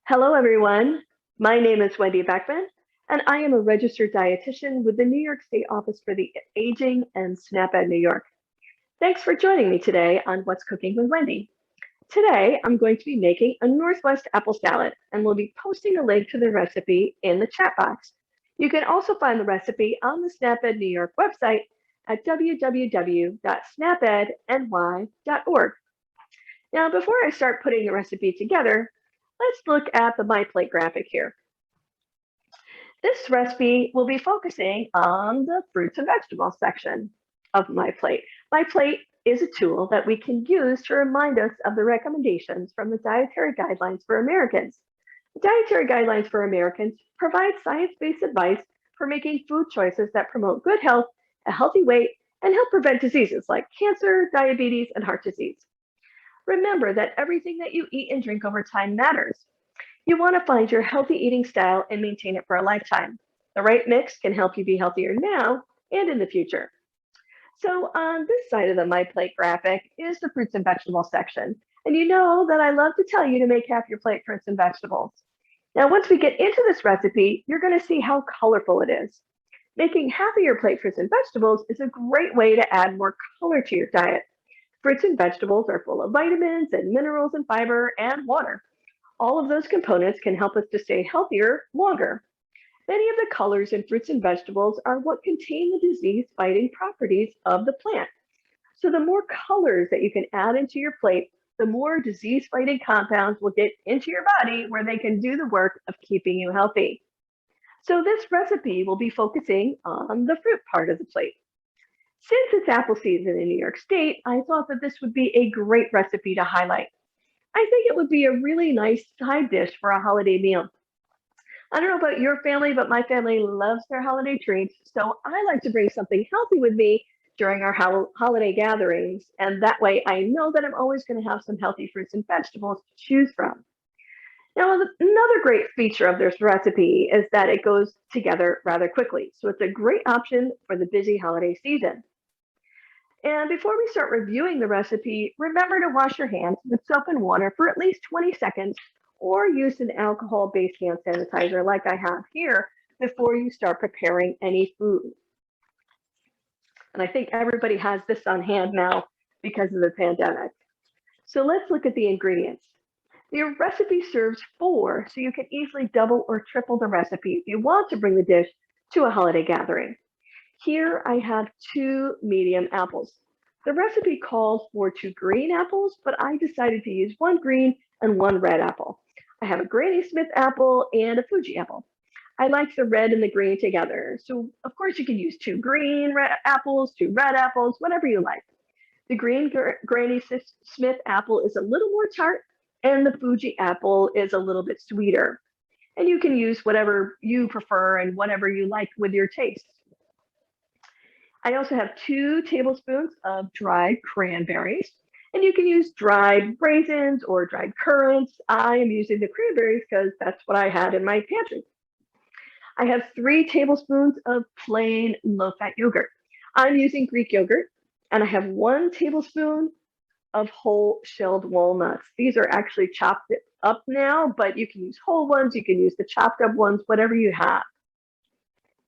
Hello, everyone. My name is Wendy Beckman, and I am a registered dietitian with the New York State Office for the Aging and SNAP-Ed New York. Thanks for joining me today on What's Cooking with Wendy. Today, I'm going to be making a Northwest apple salad, and we'll be posting a link to the recipe in the chat box. You can also find the recipe on the SNAP-Ed New York website at www.snapedny.org. Now, before I start putting the recipe together, let's look at the My Plate graphic here. This recipe will be focusing on the fruits and vegetables section of My Plate. My Plate is a tool that we can use to remind us of the recommendations from the Dietary Guidelines for Americans. The Dietary Guidelines for Americans provide science-based advice for making food choices that promote good health, a healthy weight, and help prevent diseases like cancer, diabetes, and heart disease. Remember that everything that you eat and drink over time matters. You want to find your healthy eating style and maintain it for a lifetime. The right mix can help you be healthier now and in the future. So on this side of the My Plate graphic is the fruits and vegetables section. And you know that I love to tell you to make half your plate fruits and vegetables. Now, once we get into this recipe, you're going to see how colorful it is. Making half of your plate fruits and vegetables is a great way to add more color to your diet. Fruits and vegetables are full of vitamins and minerals and fiber and water. All of those components can help us to stay healthier longer. Many of the colors in fruits and vegetables are what contain the disease-fighting properties of the plant. So the more colors that you can add into your plate, the more disease-fighting compounds will get into your body where they can do the work of keeping you healthy. So this recipe will be focusing on the fruit part of the plate. Since it's apple season in New York State, I thought that this would be a great recipe to highlight. I think it would be a really nice side dish for a holiday meal. I don't know about your family, but my family loves their holiday treats, so I like to bring something healthy with me during our holiday gatherings, and that way I know that I'm always going to have some healthy fruits and vegetables to choose from. Now, another great feature of this recipe is that it goes together rather quickly, so it's a great option for the busy holiday season. And before we start reviewing the recipe, remember to wash your hands with soap and water for at least 20 seconds or use an alcohol-based hand sanitizer like I have here before you start preparing any food. And I think everybody has this on hand now because of the pandemic. So let's look at the ingredients. The recipe serves 4, so you can easily double or triple the recipe if you want to bring the dish to a holiday gathering. Here I have 2 medium apples. The recipe calls for 2 green apples, but I decided to use 1 green and 1 red apple. I have a Granny Smith apple and a Fuji apple. I like the red and the green together. So of course you can use 2 green apples, 2 red apples, whatever you like. The green Granny Smith apple is a little more tart and the Fuji apple is a little bit sweeter. And you can use whatever you prefer and whatever you like with your taste. I also have 2 tablespoons of dried cranberries, and you can use dried raisins or dried currants. I am using the cranberries because that's what I had in my pantry. I have 3 tablespoons of plain low-fat yogurt. I'm using Greek yogurt, and I have 1 tablespoon of whole shelled walnuts. These are actually chopped up now, but you can use whole ones, you can use the chopped up ones, whatever you have.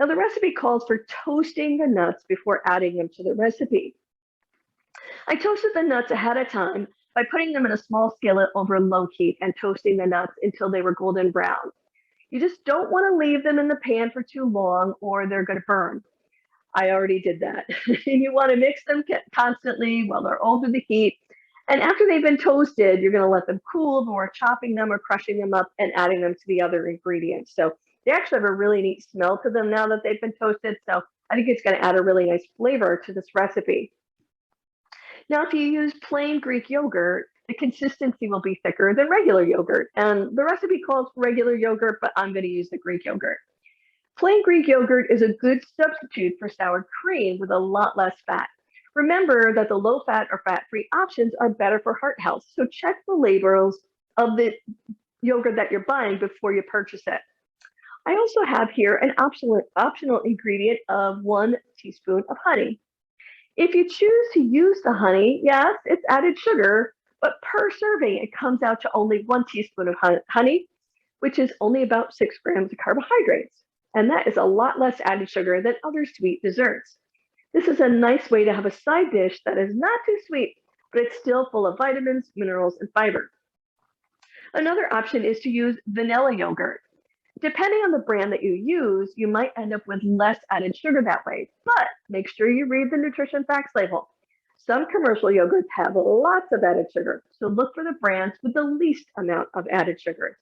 Now, the recipe calls for toasting the nuts before adding them to the recipe. I toasted the nuts ahead of time by putting them in a small skillet over low heat and toasting the nuts until they were golden brown. You just don't want to leave them in the pan for too long or they're going to burn. I already did that. And you want to mix them constantly while they're over the heat. And after they've been toasted, you're going to let them cool before chopping them or crushing them up and adding them to the other ingredients. So they actually have a really neat smell to them now that they've been toasted. So I think it's going to add a really nice flavor to this recipe. Now, if you use plain Greek yogurt, the consistency will be thicker than regular yogurt. And the recipe calls for regular yogurt, but I'm going to use the Greek yogurt. Plain Greek yogurt is a good substitute for sour cream with a lot less fat. Remember that the low-fat or fat-free options are better for heart health. So check the labels of the yogurt that you're buying before you purchase it. I also have here an optional ingredient of 1 teaspoon of honey. If you choose to use the honey, yes, it's added sugar, but per serving, it comes out to only 1 teaspoon of honey. which is only about 6 grams of carbohydrates. And that is a lot less added sugar than other sweet desserts. This is a nice way to have a side dish that is not too sweet, but it's still full of vitamins, minerals, and fiber. Another option is to use vanilla yogurt. Depending on the brand that you use, you might end up with less added sugar that way, but make sure you read the nutrition facts label. Some commercial yogurts have lots of added sugar, so look for the brands with the least amount of added sugars.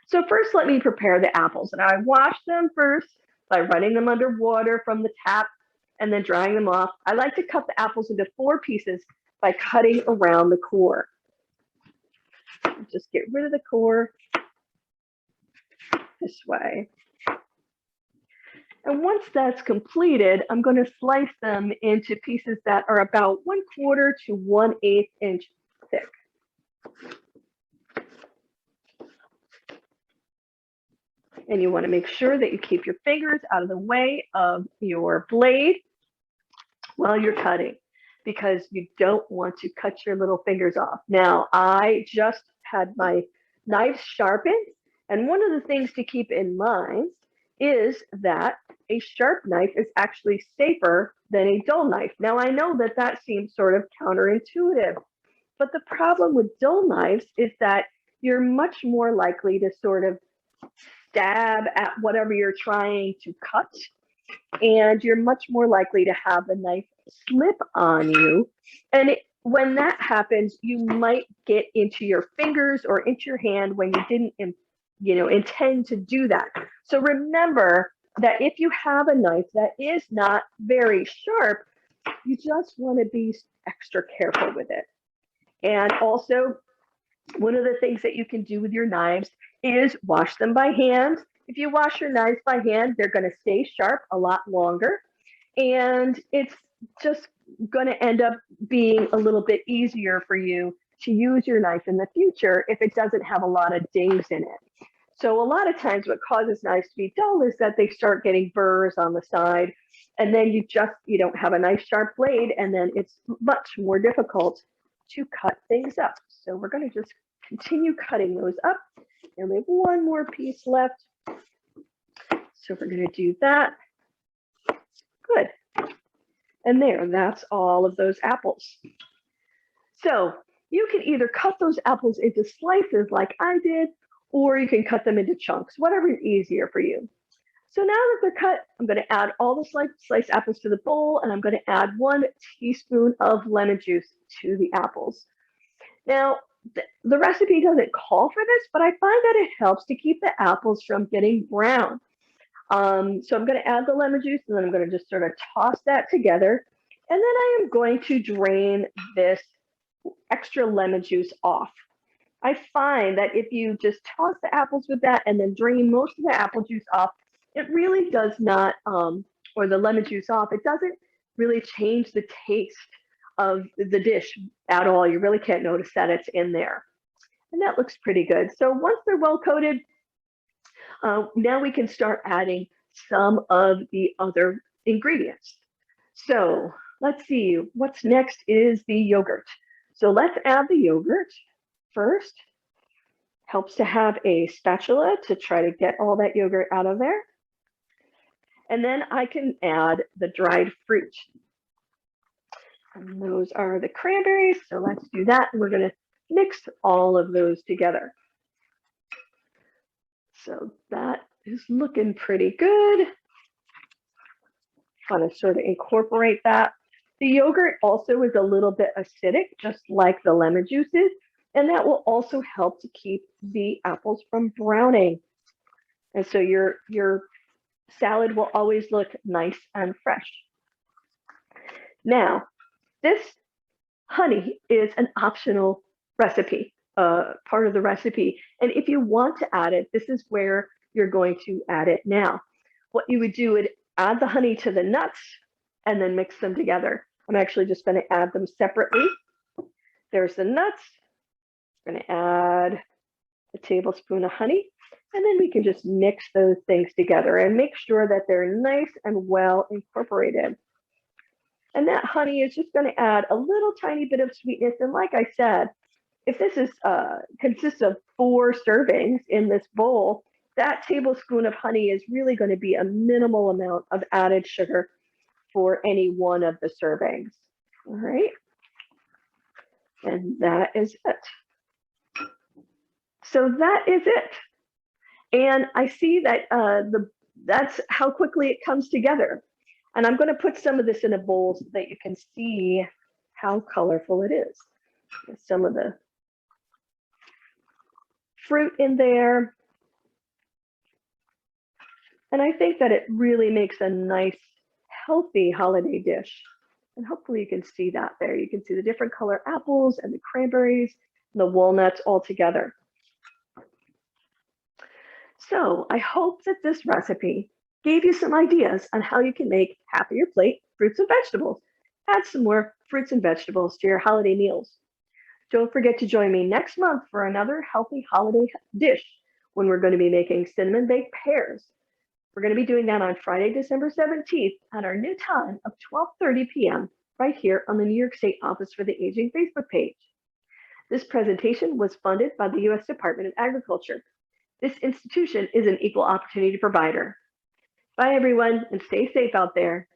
So first, let me prepare the apples, and I wash them first by running them under water from the tap and then drying them off. I like to cut the apples into 4 pieces by cutting around the core. Just get rid of the core this way. And once that's completed, I'm going to slice them into pieces that are about 1/4 to 1/8 inch thick. And you want to make sure that you keep your fingers out of the way of your blade while you're cutting, because you don't want to cut your little fingers off. Now, I just had my knife sharpened, and one of the things to keep in mind is that a sharp knife is actually safer than a dull knife. Now, I know that that seems sort of counterintuitive, but the problem with dull knives is that you're much more likely to sort of stab at whatever you're trying to cut, and you're much more likely to have the knife slip on you. And when that happens, you might get into your fingers or into your hand when you didn't intend to do that. So remember that if you have a knife that is not very sharp, you just want to be extra careful with it. And also, one of the things that you can do with your knives is wash them by hand. If you wash your knives by hand, they're going to stay sharp a lot longer. And it's just going to end up being a little bit easier for you to use your knife in the future if it doesn't have a lot of dings in it. So a lot of times what causes knives to be dull is that they start getting burrs on the side, and then you don't have a nice sharp blade, and then it's much more difficult to cut things up. So we're going to just continue cutting those up, and we have one more piece left. So we're going to do that. Good. And that's all of those apples. So you can either cut those apples into slices like I did, or you can cut them into chunks, whatever is easier for you. So now that they're cut, I'm going to add all the sliced apples to the bowl, and I'm going to add 1 teaspoon of lemon juice to the apples. Now, the recipe doesn't call for this, but I find that it helps to keep the apples from getting brown. So I'm going to add the lemon juice, and then I'm going to just sort of toss that together. And then I am going to drain this extra lemon juice off. I find that if you just toss the apples with that and then drain most of the apple juice off, it really does not, or the lemon juice off, it doesn't really change the taste of the dish at all. You really can't notice that it's in there. And that looks pretty good. So once they're well coated, now we can start adding some of the other ingredients. So let's see, what's next is the yogurt. So let's add the yogurt first. Helps to have a spatula to try to get all that yogurt out of there. And then I can add the dried fruit. And those are the cranberries. So let's do that. We're going to mix all of those together. So that is looking pretty good. Want to sort of incorporate that. The yogurt also is a little bit acidic, just like the lemon juice is, and that will also help to keep the apples from browning. And so your salad will always look nice and fresh. Now, this honey is an optional recipe, part of the recipe. And if you want to add it, this is where you're going to add it now. What you would do is add the honey to the nuts and then mix them together. I'm actually just going to add them separately. There's the nuts. I'm going to add a tablespoon of honey, and then we can just mix those things together and make sure that they're nice and well incorporated. And that honey is just going to add a little tiny bit of sweetness. And like I said, if this is consists of 4 servings in this bowl, that tablespoon of honey is really going to be a minimal amount of added sugar for any one of the servings. All right, and that is it. So that is it. And I see that that's how quickly it comes together. And I'm going to put some of this in a bowl so that you can see how colorful it is. There's some of the fruit in there. And I think that it really makes a nice, healthy holiday dish. And hopefully you can see that there. You can see the different color apples and the cranberries and the walnuts all together. So I hope that this recipe gave you some ideas on how you can make half of your plate fruits and vegetables. Add some more fruits and vegetables to your holiday meals. Don't forget to join me next month for another healthy holiday dish when we're going to be making cinnamon baked pears. We're going to be doing that on Friday, December 17th at our new time of 12:30 p.m. right here on the New York State Office for the Aging Facebook page. This presentation was funded by the U.S. Department of Agriculture. This institution is an equal opportunity provider. Bye, everyone, and stay safe out there.